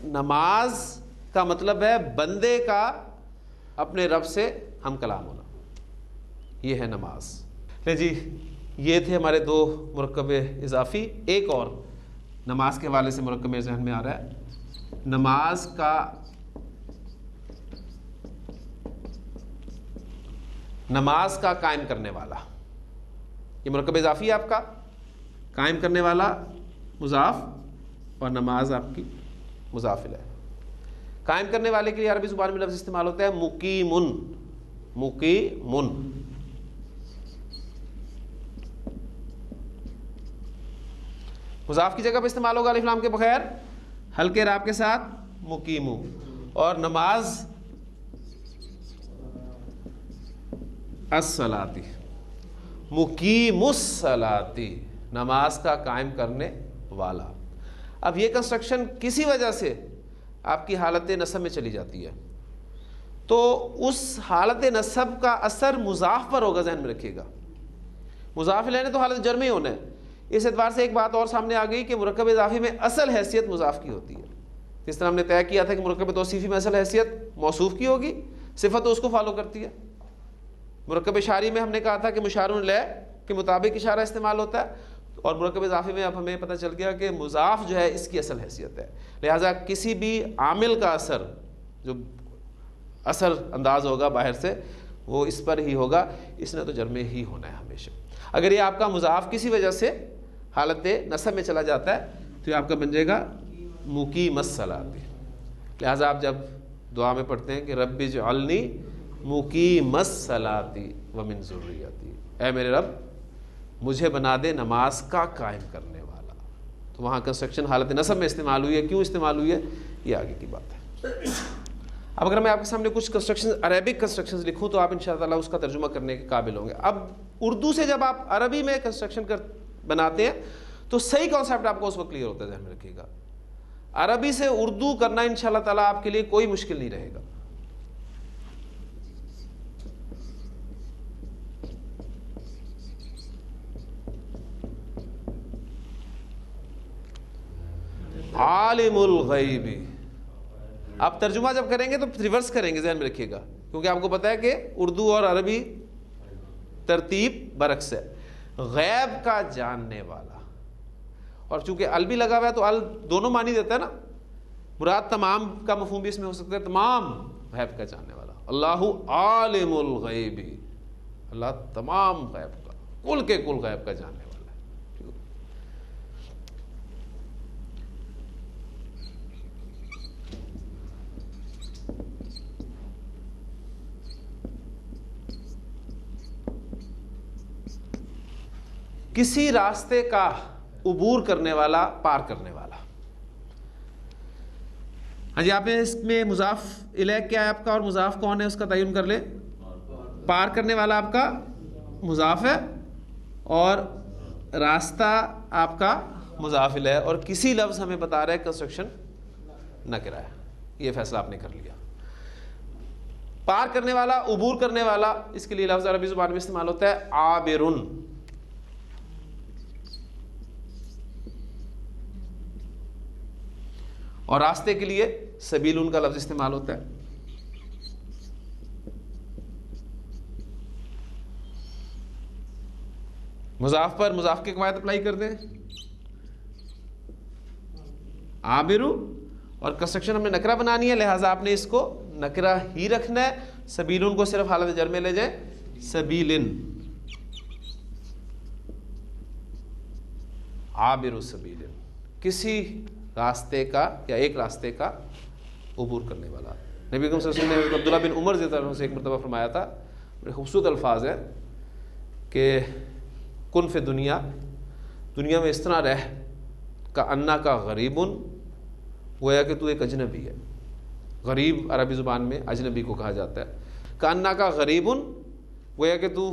[SPEAKER 4] نماز کا مطلب ہے بندے کا اپنے رب سے ہم کلام ہونا, یہ ہے نماز. لے جی, یہ تھے ہمارے 2 مرکب اضافی. ایک اور نماز کے حوالے سے مرکب میرے ذہن میں آ رہا ہے, نماز کا قائم کرنے والا. یہ مرکب اضافی ہے آپ کا, قائم کرنے والا مضاف, اور نماز آپ کی مضاف ہے. قائم کرنے والے کے لیے عربی زبان میں لفظ استعمال ہوتا ہے مقیمن. مقیمن مضاف کی جگہ پہ استعمال ہوگا الف لام کے بغیر ہلکے راء کے ساتھ مقیمو, اور نماز الصلاۃ, مقیم الصلاۃ, نماز کا قائم کرنے والا. اب یہ کنسٹرکشن کسی وجہ سے آپ کی حالت نصب میں چلی جاتی ہے, تو اس حالت نصب کا اثر مضاف پر ہوگا, ذہن میں رکھیے گا. مضاف الیہ نے تو حالت جر میں ہی ہونا ہے. اس اعتبار سے ایک بات اور سامنے آ گئی کہ مرکب اضافی میں اصل حیثیت مضاف کی ہوتی ہے. جس طرح ہم نے طے کیا تھا کہ مرکب توصیفی میں اصل حیثیت موصوف کی ہوگی, صفت تو اس کو فالو کرتی ہے. مرکب اشاری میں ہم نے کہا تھا کہ مشار الیہ کے مطابق اشارہ استعمال ہوتا ہے, اور مرکب اضافی میں اب ہمیں پتہ چل گیا کہ مضاف جو ہے اس کی اصل حیثیت ہے. لہٰذا کسی بھی عامل کا اثر جو اثر انداز ہوگا باہر سے وہ اس پر ہی ہوگا, اس نے تو جر میں ہی ہونا ہے ہمیشہ. اگر یہ آپ کا مضاف کسی وجہ سے حالت نصب میں چلا جاتا ہے تو یہ آپ کا بن جائے گا مقیم الصلاۃ. لہٰذا آپ جب دعا میں پڑھتے ہیں کہ رب اجعلنی مقیم الصلاۃ ومن ذریتی, اے میرے رب مجھے بنا دے نماز کا قائم کرنے والا, تو وہاں کنسٹرکشن حالت نصب میں استعمال ہوئی ہے. کیوں استعمال ہوئی ہے یہ آگے کی بات ہے. اب اگر میں آپ کے سامنے کچھ کنسٹرکشن عربک کنسٹرکشنز لکھوں تو آپ ان شاء اللہ اس کا ترجمہ کرنے کے قابل ہوں گے. اب اردو سے جب آپ عربی میں کنسٹرکشن بناتے ہیں تو صحیح کانسیپٹ آپ کو اس وقت کلیئر ہوتا ہے, ذہن میں رکھیے گا. عربی سے اردو کرنا ان شاء اللہ تعالیٰ آپ کے لیے کوئی مشکل نہیں رہے گا. عالم الغیب آپ ترجمہ جب کریں گے تو ریورس کریں گے، ذہن میں رکھیے گا، کیونکہ آپ کو پتہ ہے کہ اردو اور عربی ترتیب برعکس ہے. غیب کا جاننے والا، اور چونکہ ال بھی لگا ہوا ہے تو ال دونوں معنی دیتا ہے نا. مراد تمام کا مفہوم بھی اس میں ہو سکتا ہے، تمام غیب کا جاننے والا. اللہ عالم الغیب، اللہ تمام غیب کا، کل کے کل غیب کا جاننے والا ہے. کسی راستے کا عبور کرنے والا، پار کرنے والا. ہاں جی، آپ نے اس میں مضاف الیہ کیا ہے آپ کا اور مضاف کون ہے اس کا تعین کر لیں. پار کرنے والا آپ کا مضاف ہے اور راستہ آپ کا مضاف الیہ، اور کسی لفظ ہمیں بتا رہا ہے کنسٹرکشن نکرہ ہے. یہ فیصلہ آپ نے کر لیا. پار کرنے والا، عبور کرنے والا، اس کے لیے لفظ عربی زبان میں استعمال ہوتا ہے عابرن. اور راستے کے لیے سبیلن کا لفظ استعمال ہوتا ہے. مضاف پر مضاف کے قواعد اپلائی کر دیں. عابرو، اور کنسٹرکشن ہم نے نکرہ بنانی ہے، لہٰذا آپ نے اس کو نکرہ ہی رکھنا ہے. سبیلن کو صرف حالت جر میں لے جائیں، سبیلن. عابر سبیلن، کسی راستے کا یا ایک راستے کا عبور کرنے والا. نبی اکرم صلی اللہ علیہ وسلم نے عبداللہ بن عمر رضی اللہ عنہ سے ایک مرتبہ فرمایا تھا، بڑے خوبصورت الفاظ ہیں کہ کن فی دنیا، دنیا میں اس طرح رہ کا انا کا غریبن، گویا کہ تو ایک اجنبی ہے. غریب عربی زبان میں اجنبی کو کہا جاتا ہے. کا انا کا غریبن، گویا کہ تو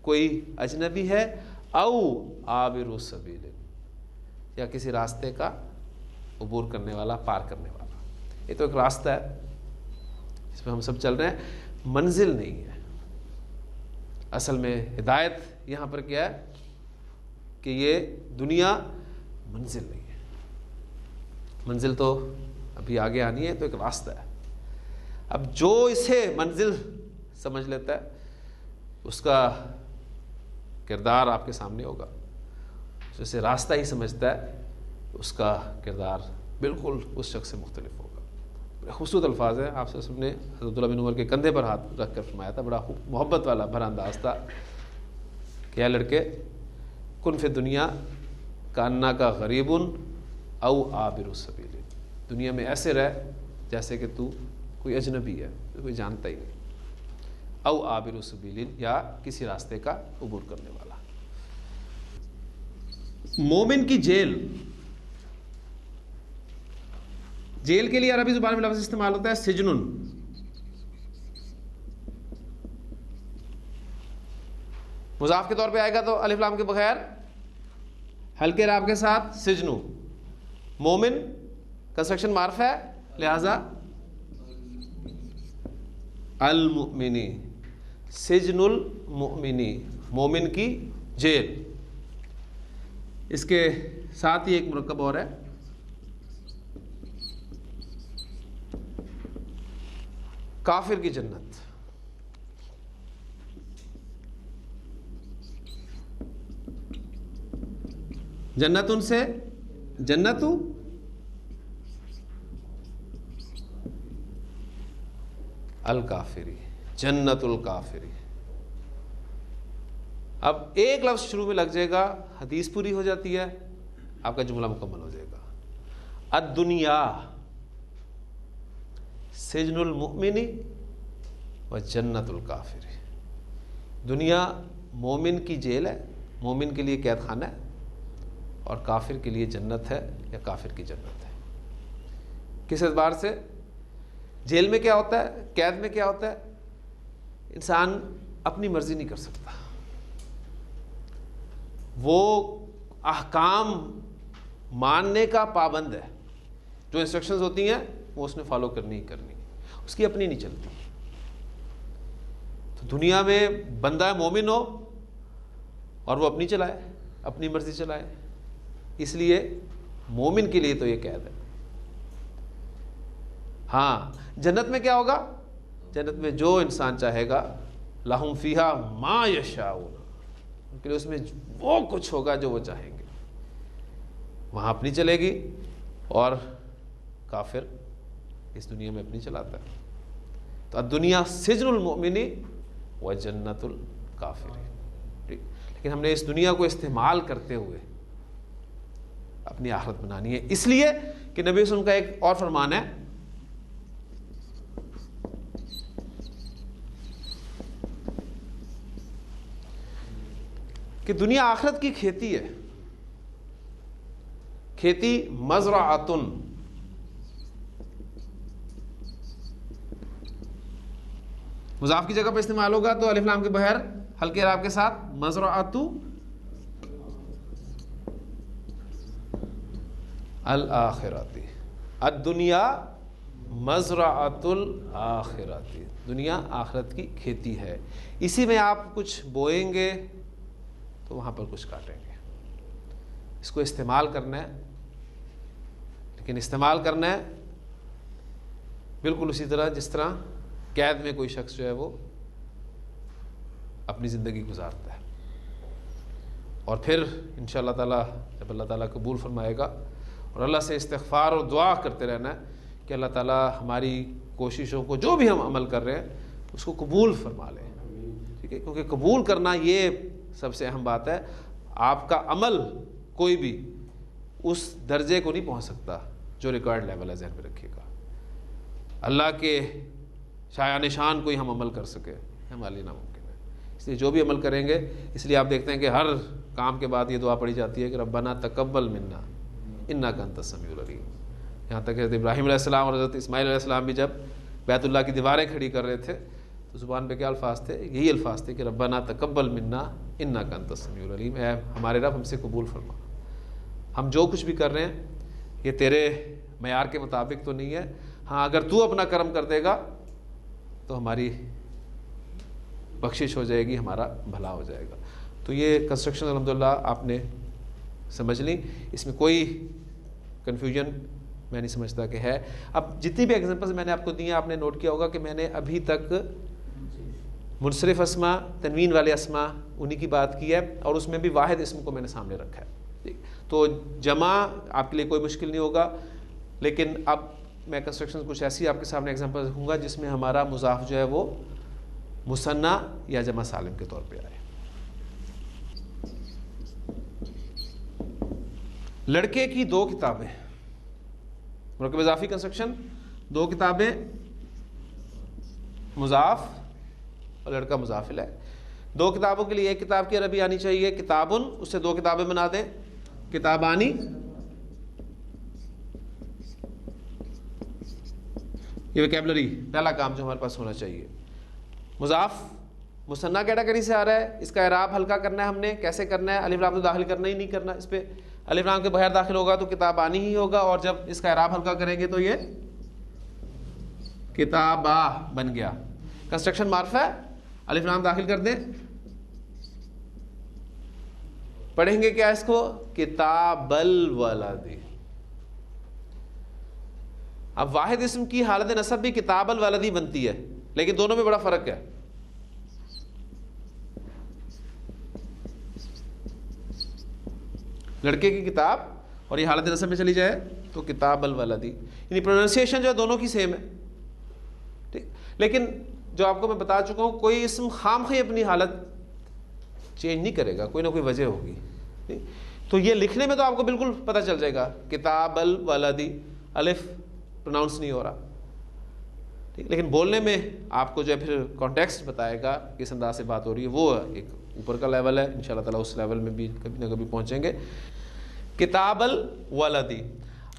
[SPEAKER 4] کوئی اجنبی ہے. او عابر سبیل، یا کسی راستے کا عبور کرنے والا، پار کرنے والا. یہ تو ایک راستہ ہے اس پہ ہم سب چل رہے ہیں، منزل نہیں ہے. اصل میں ہدایت یہاں پر کیا ہے کہ یہ دنیا منزل نہیں ہے. منزل تو ابھی آگے آنی ہے، تو ایک راستہ ہے. اب جو اسے منزل سمجھ لیتا ہے اس کا کردار آپ کے سامنے ہوگا. جسے راستہ ہی سمجھتا ہے اس کا کردار بالکل اس شخص سے مختلف ہوگا. بڑے خوبصورت الفاظ ہیں. آپ سے سب نے حضرت عبداللہ بن عمر کے کندھے پر ہاتھ رکھ کر فرمایا تھا. بڑا محبت والا بھرا انداز تھا کہ اے لڑکے، کن فی دنیا کانا کا غریبن او عابر السبیل، دنیا میں ایسے رہ جیسے کہ تو کوئی اجنبی ہے، کوئی جانتا ہی نہیں. او عابر السبیل، یا کسی راستے کا عبور کرنے والا. مومن کی جیل، جیل کے لیے عربی زبان میں لفظ استعمال ہوتا ہے سجنن. مضاف کے طور پہ آئے گا تو الف لام کے بغیر ہلکے راب کے ساتھ سجنو. مومن کنسٹرکشن معرف ہے، لہذا المؤمنی، سجن المؤمنی، مومن کی جیل. اس کے ساتھ ہی ایک مرکب اور ہے، کافر کی جنت. جنت ان سے جنت الکافری، جنت الکافری. اب ایک لفظ شروع میں لگ جائے گا، حدیث پوری ہو جاتی ہے، آپ کا جملہ مکمل ہو جائے گا. الدنیا سجن المؤمن و جنت الکافر. دنیا مومن کی جیل ہے، مومن کے لیے قید خانہ ہے، اور کافر کے لیے جنت ہے یا کافر کی جنت ہے. کس اعتبار سے؟ جیل میں کیا ہوتا ہے، قید میں کیا ہوتا ہے؟ انسان اپنی مرضی نہیں کر سکتا، وہ احکام ماننے کا پابند ہے. جو انسٹرکشنز ہوتی ہیں وہ اس نے فالو کرنی ہی کرنی، اس کی اپنی نہیں چلتی. تو دنیا میں بندہ مومن ہو اور وہ اپنی چلائے، اپنی مرضی چلائے، اس لیے مومن کے لیے تو یہ قید ہے. ہاں جنت میں کیا ہوگا؟ جنت میں جو انسان چاہے گا لہم فیہا ما یشاؤون، ان کے لیے اس میں وہ کچھ ہوگا جو وہ چاہیں گے، وہاں اپنی چلے گی، اور کافر اس دنیا میں اپنی چلاتا ہے۔ تو الدنیا سجن المؤمن و جنت الکافر، لیکن ہم نے اس دنیا کو استعمال کرتے ہوئے اپنی آخرت بنانی ہے۔ اس لیے کہ نبی صلی اللہ علیہ وسلم کا ایک اور فرمان ہے کہ دنیا آخرت کی کھیتی ہے، کھیتی مزرعۃن، مضاف کی جگہ پہ استعمال ہوگا تو الف لام کے بغیر ہلکے اعراب کے ساتھ مزرعۃ الآخرۃ، الدنیا مزرعۃ الآخرۃ، دنیا آخرت کی کھیتی ہے، اسی میں آپ کچھ بوئیں گے تو وہاں پر کچھ کاٹیں گے، اس کو استعمال کرنا ہے، لیکن استعمال کرنا ہے بالکل اسی طرح جس طرح قید میں کوئی شخص جو ہے وہ اپنی زندگی گزارتا ہے، اور پھر انشاءاللہ تعالیٰ جب اللہ تعالیٰ قبول فرمائے گا، اور اللہ سے استغفار اور دعا کرتے رہنا ہے کہ اللہ تعالیٰ ہماری کوششوں کو جو بھی ہم عمل کر رہے ہیں اس کو قبول فرما لے، ٹھیک ہے، کیونکہ قبول کرنا یہ سب سے اہم بات ہے۔ آپ کا عمل کوئی بھی اس درجے کو نہیں پہنچ سکتا جو ریکارڈ لیول ہے، ذہن میں رکھیے گا، اللہ کے شایع نشان کوئی ہم عمل کر سکے ہمارے لیے ناممکن ہے، اس لیے جو بھی عمل کریں گے، اس لیے آپ دیکھتے ہیں کہ ہر کام کے بعد یہ دعا پڑھی جاتی ہے کہ ربنا تقبل منا انک انت السمیع العلیم، یہاں تک کہ حضرت ابراہیم علیہ السلام اور حضرت اسماعیل علیہ السلام بھی جب بیت اللہ کی دیواریں کھڑی کر رہے تھے تو زبان پہ کیا الفاظ تھے؟ یہی الفاظ تھے کہ ربنا تقبل منا انک انت السمیع العلیم، اے ہمارے رب ہم سے قبول فرما، ہم جو کچھ بھی کر رہے ہیں یہ تیرے معیار کے مطابق تو نہیں ہے، ہاں اگر تو اپنا کرم کر دے گا تو ہماری بخشش ہو جائے گی، ہمارا بھلا ہو جائے گا۔ تو یہ کنسٹرکشن الحمدللہ آپ نے سمجھ لی، اس میں کوئی کنفیوژن میں نہیں سمجھتا کہ ہے۔ اب جتنی بھی ایگزامپلز میں نے آپ کو دی ہیں آپ نے نوٹ کیا ہوگا کہ میں نے ابھی تک منصرف اسما، تنوین والے اسما انہی کی بات کی ہے، اور اس میں بھی واحد اسم کو میں نے سامنے رکھا ہے، تو جمع آپ کے لیے کوئی مشکل نہیں ہوگا، لیکن اب میں کنسٹرکشن کچھ ایسی آپ کے سامنے ایگزامپل رکھوں گا جس میں ہمارا مضاف جو ہے وہ مثنیٰ یا جمع سالم کے طور پہ آئے۔ لڑکے کی 2 کتابیں، مرکب اضافی کنسٹرکشن، 2 کتابیں مضاف اور لڑکا مضاف الیہ، 2 کتابوں کے لیے ایک کتاب کی عربی آنی چاہیے کتابن، اس سے 2 کتابیں بنا دیں کتابانی، یہ ویکیبلری پہلا کام جو ہمارے پاس ہونا چاہیے۔ مضاف مثنیٰ کیٹیگری سے آ رہا ہے، اس کا اعراب ہلکا کرنا ہے، ہم نے کیسے کرنا ہے؟ الف لام تو داخل کرنا ہی نہیں کرنا، اس پہ الف لام کے بغیر داخل ہوگا تو کتابانی ہی ہوگا، اور جب اس کا اعراب ہلکا کریں گے تو یہ کتابہ بن گیا۔ کنسٹرکشن معرفہ ہے، الف لام داخل کر دیں، پڑھیں گے کیا اس کو؟ کتاب الولد۔ اب واحد اسم کی حالت نصب بھی کتاب الولد ہی بنتی ہے، لیکن دونوں میں بڑا فرق ہے۔ لڑکے کی کتاب اور یہ حالت نصب میں چلی جائے تو کتاب الولد، یعنی پروننسیشن جو ہے دونوں کی سیم ہے، ٹھیک، لیکن جو آپ کو میں بتا چکا ہوں کوئی اسم خامخواہ اپنی حالت چینج نہیں کرے گا، کوئی نہ کوئی وجہ ہوگی، تو یہ لکھنے میں تو آپ کو بالکل پتہ چل جائے گا کتاب الولد، الف پروناؤنس نہیں ہو رہا، ٹھیک، لیکن بولنے میں آپ کو جو ہے پھر کانٹیکسٹ بتائے گا کس انداز سے بات ہو رہی ہے، وہ ایک اوپر کا لیول ہے، انشاءاللہ تعالیٰ اس لیول میں بھی کبھی نہ کبھی پہنچیں گے۔ کتاب الولد،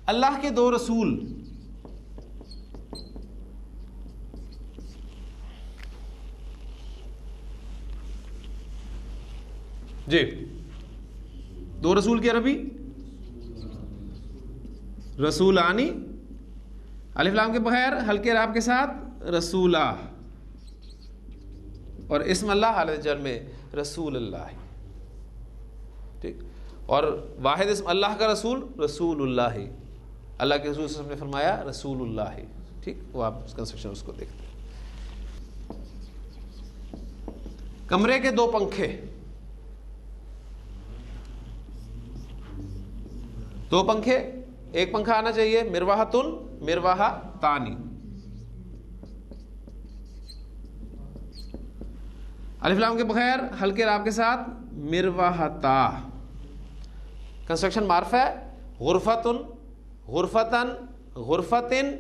[SPEAKER 4] اللہ کے 2 رسول، جی 2 رسول کی عربی رسولانی، الف لام کے بغیر ہلکے اعراب کے ساتھ رسولہ، اور اسم اللہ حالت جر میں رسول اللہ، ٹھیک، اور واحد اسم اللہ کا رسول رسول اللہ، اللہ کے رسول صلی اللہ علیہ وسلم نے فرمایا رسول اللہ، ٹھیک، وہ آپ کنسٹرکشن اس کو دیکھتے ہیں. کمرے کے 2 پنکھے، 2 پنکھے، ایک پنکھا آنا چاہیے مرواحتن مرواحتانی. الف لام کے بغیر ہلکے راب کے ساتھ مرواحتا. کنسٹرکشن معرفہ ہے غرفتن غرفتن غرفتن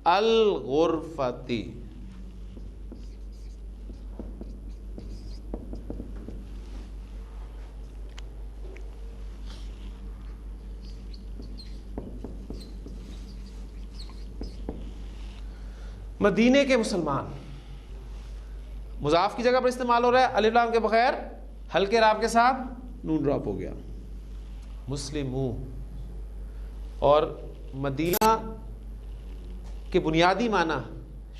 [SPEAKER 4] الغرفتی. مدینے کے مسلمان، مضاف کی جگہ پر استعمال ہو رہا ہے الف لام کے بغیر ہلکے راب کے ساتھ نون ڈراپ ہو گیا. مسلمو. اور مدینہ کے بنیادی معنی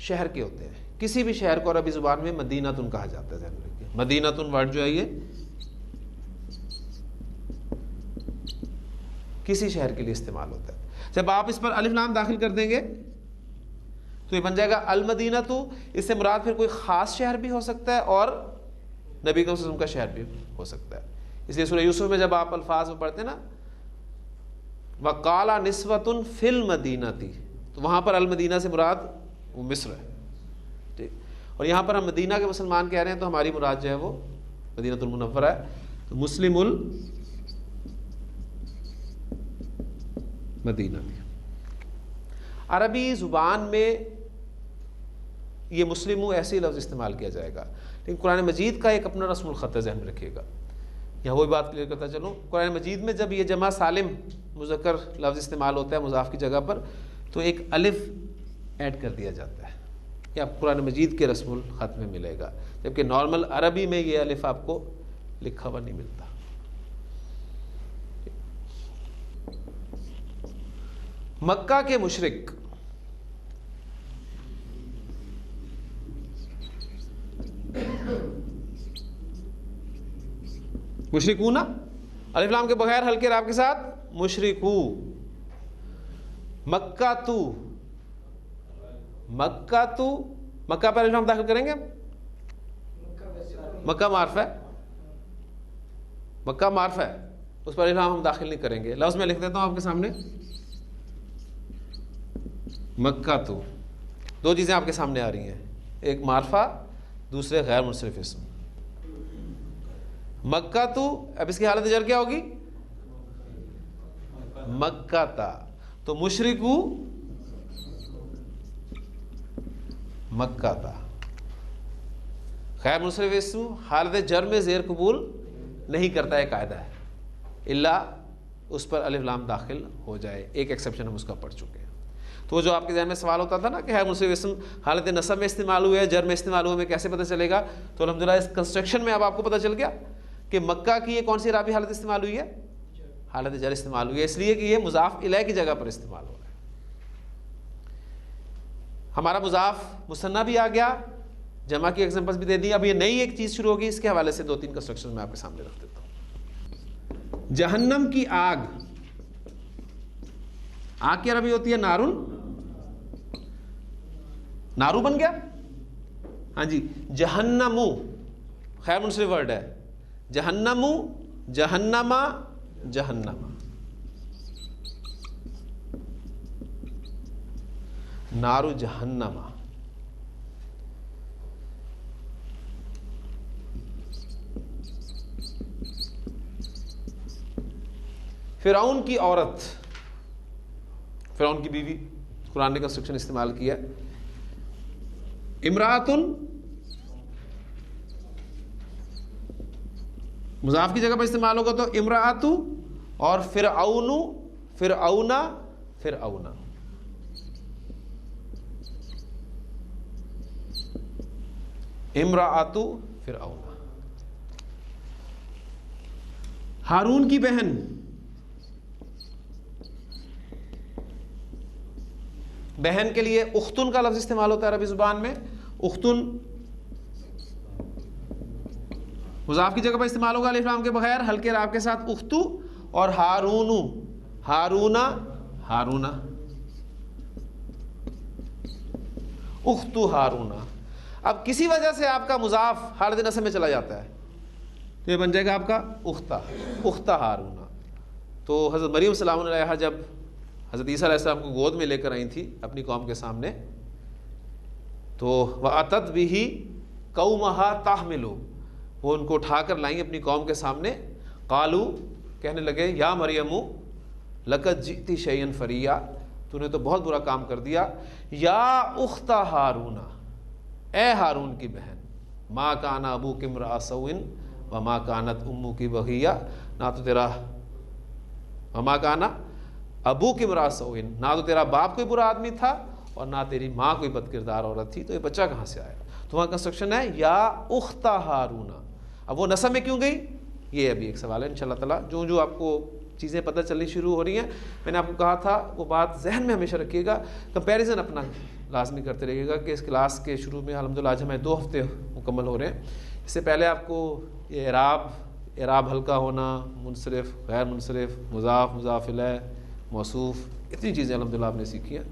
[SPEAKER 4] شہر کے ہوتے ہیں. کسی بھی شہر کو عربی زبان میں مدینہ کہا جاتا ہے. ذہن رکھیے مدینہ ورڈ جو ہے یہ کسی شہر کے لیے استعمال ہوتا ہے. جب آپ اس پر الف لام داخل کر دیں گے تو یہ بن جائے گا المدینہ. تو اس سے مراد پھر کوئی خاص شہر بھی ہو سکتا ہے اور نبی کریم صلی اللہ علیہ وسلم کا شہر بھی ہو سکتا ہے. اس لیے سورہ یوسف میں جب آپ الفاظ میں پڑھتے ہیں نا وَقَالَ نِسْوَةٌ فِي الْمَدِينَةِ، تو وہاں پر المدینہ سے مراد وہ مصر ہے. ٹھیک، اور یہاں پر ہم مدینہ کے مسلمان کہہ رہے ہیں تو ہماری مراد جو ہے وہ مدینہ المنورہ ہے. تو مسلم المدینہ. عربی زبان میں یہ مسلمو ایسے ہی لفظ استعمال کیا جائے گا، لیکن قرآن مجید کا ایک اپنا رسم الخط ہے، ذہن میں رکھیے گا. یہاں وہی بات کلیئر کرتا چلوں، قرآن مجید میں جب یہ جمع سالم مذکر لفظ استعمال ہوتا ہے مضاف کی جگہ پر تو ایک الف ایڈ کر دیا جاتا ہے. یہ آپ قرآن مجید کے رسم الخط میں ملے گا، جبکہ نارمل عربی میں یہ الف آپ کو لکھا ہوا نہیں ملتا. مکہ کے مشرک، مشرکون الف لام کے بغیر ہلکے راب کے ساتھ مشرکو. مکہ تو مکہ تو مکہ پر الف لام داخل کریں گے. مکہ معرفہ ہے، مکہ معرفہ ہے، اس پر الف لام ہم داخل نہیں کریں گے. لفظ میں لکھ دیتا ہوں آپ کے سامنے مکہ تو. 2 چیزیں آپ کے سامنے آ رہی ہیں، ایک معرفہ، دوسرے غیر منصرف اسم. مکہ تو، اب اس کی حالت جر کیا ہوگی مکہ تا. تو مشرکو مکہ تا. غیر منصرف اسم حالت جر میں زیر قبول نہیں کرتا ہے، قاعدہ ہے، الا اس پر الف لام داخل ہو جائے. ایک ایکسیپشن ہم اس کا پڑھ چکے ہیں. تو جو آپ کے ذہن میں سوال ہوتا تھا نا کہ غیر منصرف اسم حالت نصب میں استعمال ہوئے ہے، جر میں استعمال ہوئے، میں کیسے پتہ چلے گا؟ تو الحمدللہ اس کنسٹرکشن میں اب آپ کو پتہ چل گیا کہ مکہ کی یہ کون سی رابی حالت استعمال ہوئی ہے؟ حالت جر استعمال ہوئی ہے، اس لیے کہ یہ مضاف الیہ کی جگہ پر استعمال ہو رہا ہے. ہمارا مضاف مثنیٰ بھی آ گیا، جمع کی ایگزامپلس بھی دے دی. اب یہ نئی ایک چیز شروع ہوگی، اس کے حوالے سے 2-3 کنسٹرکشن میں آپ کے سامنے رکھ دیتا ہوں. جہنم کی آگ، آگ کی عربی ہوتی ہے نارون. نارو بن گیا. ہاں جی، جہنمو خیر منصرف ورڈ ہے. جہنمو جہنما جہنما. نارو جہنما. فرعون کی عورت، فرعون کی بیوی، قرآن نے کنسٹرکشن استعمال کیا. امراتن مضاف کی جگہ پر استعمال ہوگا تو امراتو. اور فرعون فرعونا فرعونا. امراتو فرعونا. ہارون کی بہن، بہن کے لیے اختن کا لفظ استعمال ہوتا ہے عربی زبان میں. اختن مضاف کی جگہ پر استعمال ہوگا الف لام کے بغیر ہلکے راب کے ساتھ اختو. اور ہارونو ہارونا ہارونا. اخت ہارون. اب کسی وجہ سے آپ کا مضاف حالت نصب میں چلا جاتا ہے تو یہ بن جائے گا آپ کا اخت ہارون. تو حضرت مریم سلام علیہا جب حضرت عیسیٰ علیہ السلام کو گود میں لے کر آئی تھی اپنی قوم کے سامنے, تو وَأَتَتْ بِهِ قَوْمَهَا تَحْمِلُ, وہ ان کو اٹھا کر لائیں اپنی قوم کے سامنے. قالو, کہنے لگے, یا مریم لقد جئتی شیئا فریا, تو نے تو بہت برا کام کر دیا. یا اخت ہارون, اے ہارون کی بہن, ما کان ابوک امرأ سوء وما کانت امک بغیہ, نہ تو تیرا وما کان ابوک امرأ سوء, نہ تو تیرا باپ کوئی برا آدمی تھا اور نہ تیری ماں کوئی بد کردار عورت تھی, تو یہ بچہ کہاں سے آیا؟ تو وہاں کنسٹرکشن ہے یا اخت ہارون. اب وہ نسب میں کیوں گئی, یہ ابھی ایک سوال ہے. انشاءاللہ تعالیٰ جو آپ کو چیزیں پتہ چلنی شروع ہو رہی ہیں, میں نے آپ کو کہا تھا وہ بات ذہن میں ہمیشہ رکھیے گا, کمپیریزن اپنا لازمی کرتے رہیے گا کہ اس کلاس کے شروع میں الحمدللہ آج ہمیں 2 ہفتے مکمل ہو رہے ہیں. اس سے پہلے آپ کو یہ اعراب ہلکا ہونا, منصرف, غیر منصرف, مضاف, مضاف الیہ, موصوف, اتنی چیزیں الحمدللہ آپ نے سیکھی ہیں.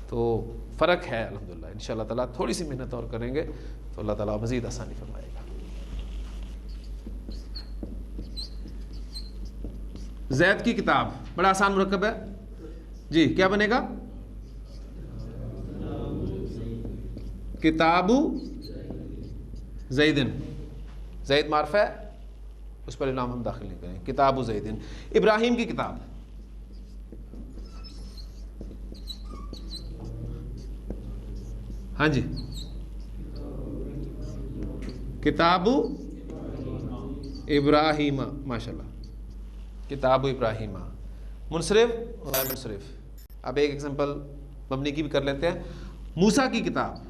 [SPEAKER 4] تو فرق ہے الحمدللہ. انشاءاللہ تعالیٰ تھوڑی سی محنت اور کریں گے تو اللہ تعالیٰ مزید آسانی فرمائے گا. زید کی کتاب بڑا آسان مرکب ہے جی, کیا بنے گا؟ کتاب زیدن. زید معرفہ ہے, اس پر نام ہم داخل نہیں کریں. کتاب زیدن. ابراہیم کی کتاب, ہاں جی, کتاب ابراہیم, ماشاءاللہ, کتاب ابراہیم. منصرف غیر منصرف. اب ایک ایگزامپل مبنی کی بھی کر لیتے ہیں. موسیٰ کی کتاب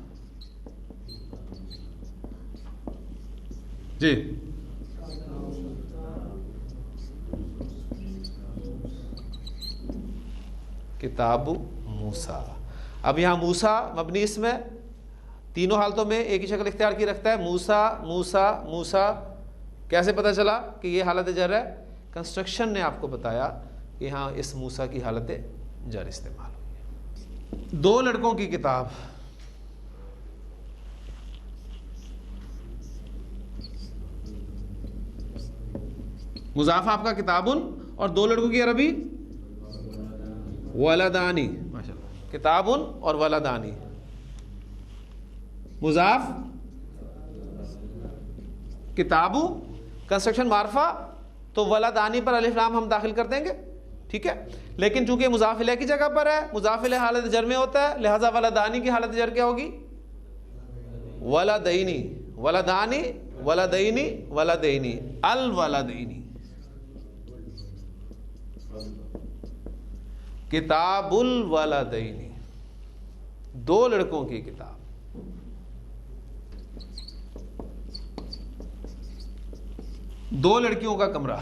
[SPEAKER 4] جی, کتاب موسیٰ. اب یہاں موسیٰ مبنی اس میں تینوں حالتوں میں ایک ہی شکل اختیار کی رکھتا ہے, موسیٰ موسیٰ موسیٰ. کیسے پتہ چلا کہ یہ حالت جر ہے؟ کنسٹرکشن نے آپ کو بتایا کہ یہاں اس موسیٰ کی حالت جر استعمال ہوئی ہے. 2 لڑکوں کی کتاب, مضاف آپ کا کتابن, اور 2 لڑکوں کی عربی ولدانی, ماشاءاللہ, کتابن اور ولدانی. مضاف کتابو, کنسٹرکشن معرفہ, تو ولدانی پر الف لام ہم داخل کر دیں گے, ٹھیک ہے. لیکن چونکہ مضاف الیہ کی جگہ پر ہے, مضاف الیہ حالت جر میں ہوتا ہے, لہذا ولدانی کی حالت جر کیا ہوگی؟ ولدینی, ولدانی, ولدینی, ولدینی, الولدینی. کتاب الولدینی, 2 لڑکوں کی کتاب. دو لڑکیوں کا کمرہ,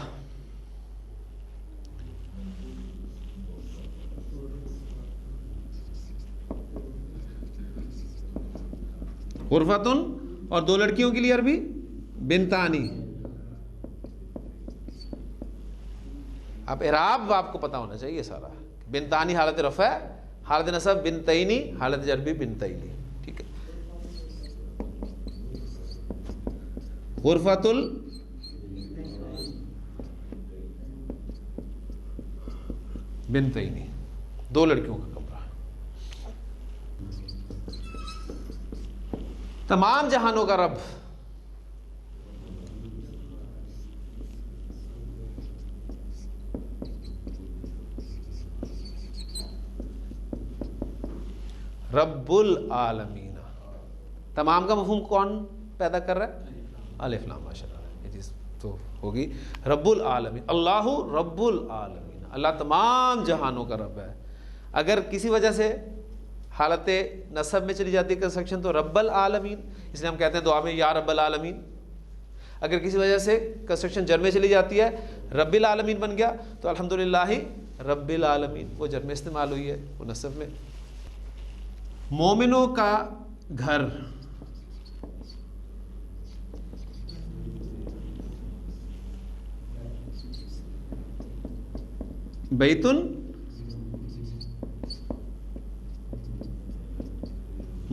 [SPEAKER 4] غرفتن, اور 2 لڑکیوں کے لیے عربی بنتانی. اب اعراب آپ کو پتا ہونا چاہیے سارا. بنتانی حالت رفع, حالت نصب بنتینی, حالت جر بھی بنتینی, ٹھیک ہے. غرفت بنتینی, 2 لڑکیوں کا کمرہ. تمام جہانوں کا رب, رب العالمین. تمام کا مفہوم کون پیدا کر رہا ہے؟ الف لام, ماشاءاللہ, یہ چیز تو ہوگی. رب العالمین, اللہ رب العالمین, اللہ تمام جہانوں کا رب ہے. اگر کسی وجہ سے حالت نصب میں چلی جاتی ہے کنسٹرکشن تو رب العالمین, اس لیے ہم کہتے ہیں دعا میں یا رب العالمین. اگر کسی وجہ سے کنسٹرکشن جر میں چلی جاتی ہے, رب العالمین بن گیا, تو الحمدللہ رب العالمین, وہ جر میں استعمال ہوئی ہے, وہ نصب میں. مومنوں کا گھر, بیتن